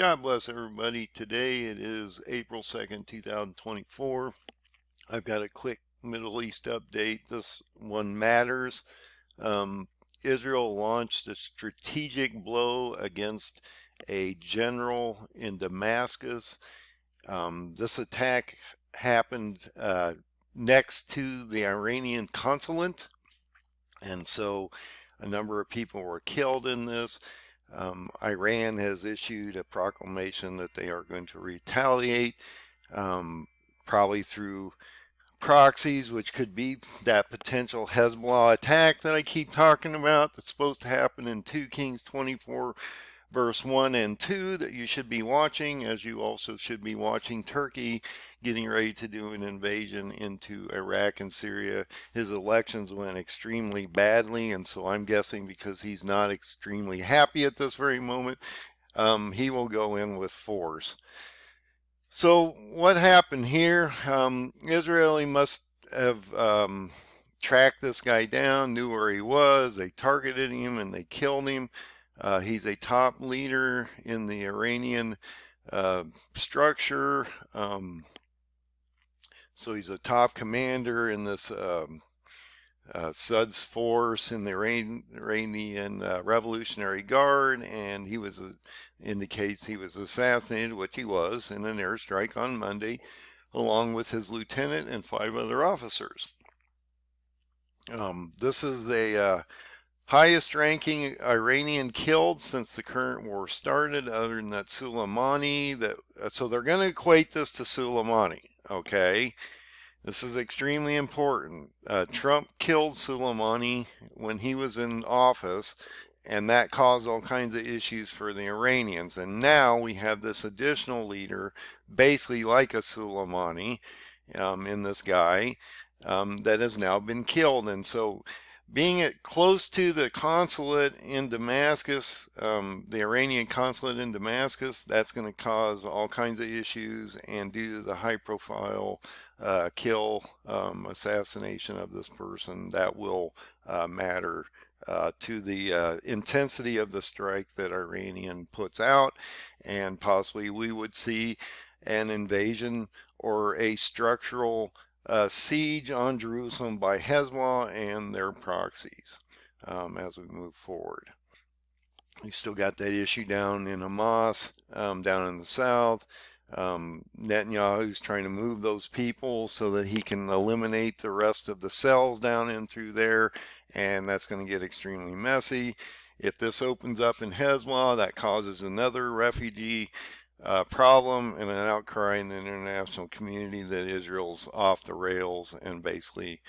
God bless everybody. Today it is April 2nd, 2024. I've got a quick Middle East update. This one matters. Israel launched a strategic blow against a general in Damascus. This attack happened next to the Iranian consulate, and so a number of people were killed in this. Iran has issued a proclamation that they are going to retaliate, probably through proxies, which could be that potential Hezbollah attack that I keep talking about that's supposed to happen in 2 Kings 24 verse 1 and 2 that you should be watching, as you also should be watching Turkey getting ready to do an invasion into Iraq and Syria. His elections went extremely badly, and so I'm guessing because he's not extremely happy at this very moment, he will go in with force. So what happened here? Israeli must have tracked this guy down, knew where he was, they targeted him and they killed him. He's a top leader in the Iranian structure. So he's a top commander in this Sud's force in the Iranian Revolutionary Guard, and he was indicates he was assassinated, which he was, in an airstrike on Monday, along with his lieutenant and 5 other officers. This is the highest ranking Iranian killed since the current war started, other than that Soleimani. So they're going to equate this to Soleimani, okay? This is extremely important. Trump killed Soleimani when he was in office, and that caused all kinds of issues for the Iranians. And now we have this additional leader, basically like a Soleimani, in this guy, that has now been killed. And so being close to the consulate in Damascus, the Iranian consulate in Damascus, that's going to cause all kinds of issues, and due to the high profile assassination of this person, that will matter to the intensity of the strike that Iranian puts out, and possibly we would see an invasion or a structural siege on Jerusalem by Hezbollah and their proxies as we move forward. We still got that issue down in Hamas, down in the south. Netanyahu's trying to move those people so that he can eliminate the rest of the cells down in through there, and that's going to get extremely messy. If this opens up in Hezbollah, that causes another refugee problem and an outcry in the international community that Israel's off the rails and basically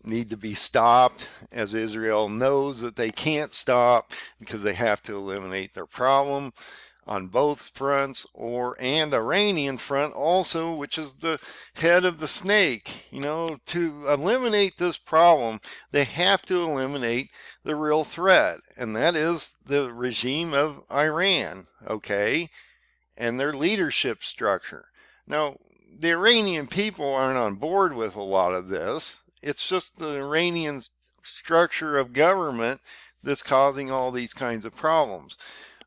need to be stopped, as Israel knows that they can't stop because they have to eliminate their problem on both fronts, and Iranian front also, which is the head of the snake. You know, to eliminate this problem, they have to eliminate the real threat, and that is the regime of Iran, okay, and their leadership structure. Now, the Iranian people aren't on board with a lot of this. It's just the Iranian structure of government that's causing all these kinds of problems.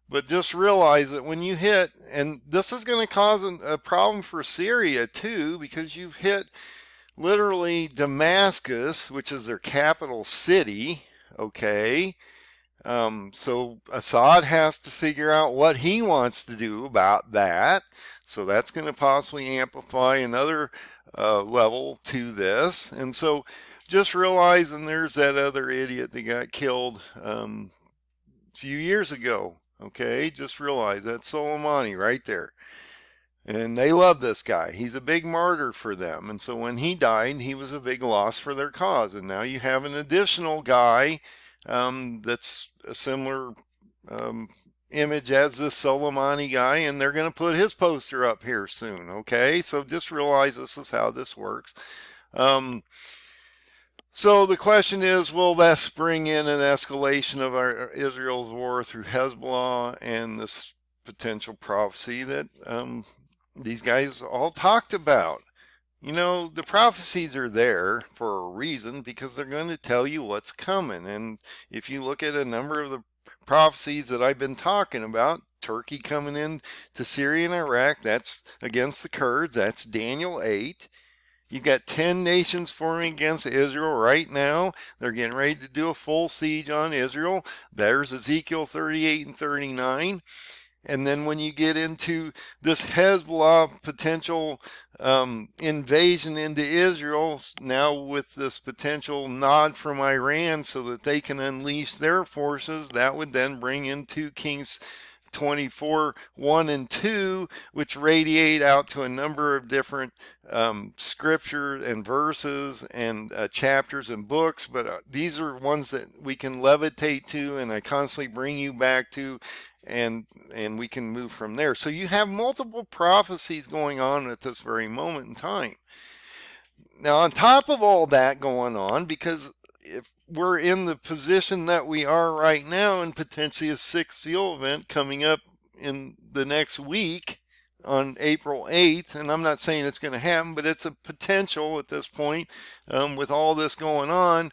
But just realize that when you hit, and this is going to cause a problem for Syria too, because you've hit literally Damascus, which is their capital city, okay? So Assad has to figure out what he wants to do about that. So that's going to possibly amplify another level to this. And so just realize, and there's that other idiot that got killed a few years ago. Okay, just realize that's Soleimani right there. And they love this guy. He's a big martyr for them. And so when he died, he was a big loss for their cause. And now you have an additional guy that's a similar image as this Soleimani guy, and they're going to put his poster up here soon. Okay, so just realize this is how this works. So the question is, will that bring in an escalation of Israel's war through Hezbollah and this potential prophecy that these guys all talked about? You know, the prophecies are there for a reason, because they're going to tell you what's coming. And if you look at a number of the prophecies that I've been talking about, Turkey coming in to Syria and Iraq. That's against the Kurds. That's Daniel 8. You've got 10 nations forming against Israel right now. They're getting ready to do a full siege on Israel. There's Ezekiel 38 and 39. And then when you get into this Hezbollah potential invasion into Israel, now with this potential nod from Iran so that they can unleash their forces, that would then bring in 2 Kings 24, 1 and 2, which radiate out to a number of different scripture and verses and chapters and books. But these are ones that we can levitate to, and I constantly bring you back to, and we can move from there. So you have multiple prophecies going on at this very moment in time. Now, on top of all that going on, because if we're in the position that we are right now, and potentially a 6th seal event coming up in the next week on April 8th, and I'm not saying it's going to happen, but it's a potential at this point, with all this going on,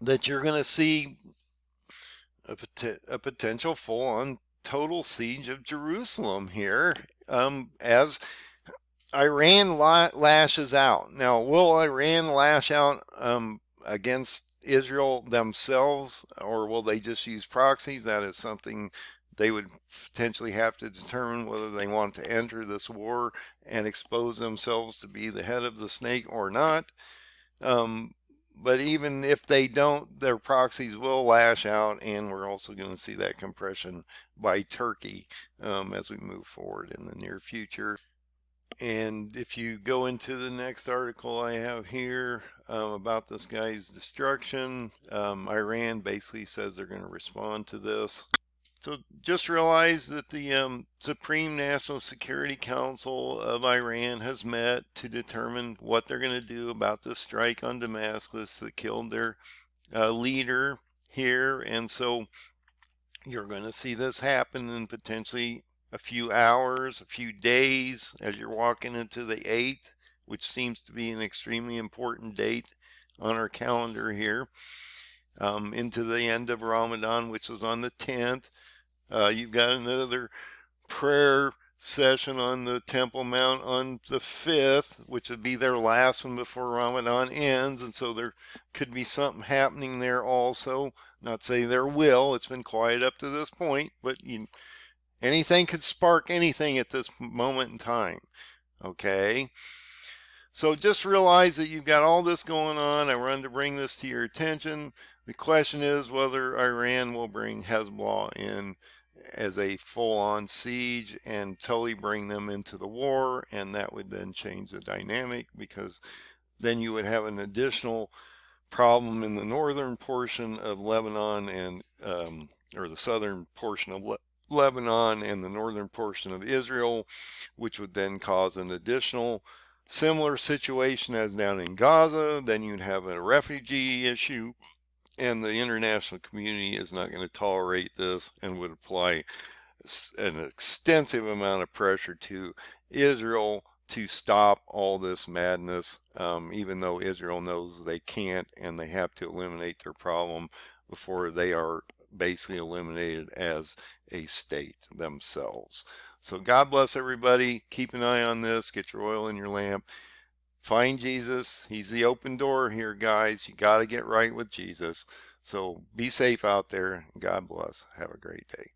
that you're going to see a potential full-on total siege of Jerusalem here, as Iran lashes out. Now, will Iran lash out against Israel themselves, or will they just use proxies? That is something they would potentially have to determine, whether they want to enter this war and expose themselves to be the head of the snake or not. But even if they don't, their proxies will lash out, and we're also going to see that compression by Turkey as we move forward in the near future. And if you go into the next article I have here about this guy's destruction, Iran basically says they're going to respond to this. So just realize that the Supreme National Security Council of Iran has met to determine what they're going to do about this strike on Damascus that killed their leader here. And so you're going to see this happen in potentially a few hours, a few days, as you're walking into the 8th, which seems to be an extremely important date on our calendar here, into the end of Ramadan, which was on the 10th. You've got another prayer session on the Temple Mount on the 5th, which would be their last one before Ramadan ends. And so there could be something happening there also. Not saying there will. It's been quiet up to this point, but anything could spark anything at this moment in time. Okay? So just realize that you've got all this going on. I wanted to bring this to your attention. The question is whether Iran will bring Hezbollah in as a full-on siege and totally bring them into the war, and that would then change the dynamic, because then you would have an additional problem in the northern portion of Lebanon, and or the southern portion of Lebanon and the northern portion of Israel, which would then cause an additional similar situation as down in Gaza. Then you'd have a refugee issue, and the international community is not going to tolerate this and would apply an extensive amount of pressure to Israel to stop all this madness, even though Israel knows they can't, and they have to eliminate their problem before they are basically eliminated as a state themselves. So God bless everybody. Keep an eye on this. Get your oil in your lamp. Find Jesus. He's the open door here, guys. You got to get right with Jesus. So be safe out there. God bless. Have a great day.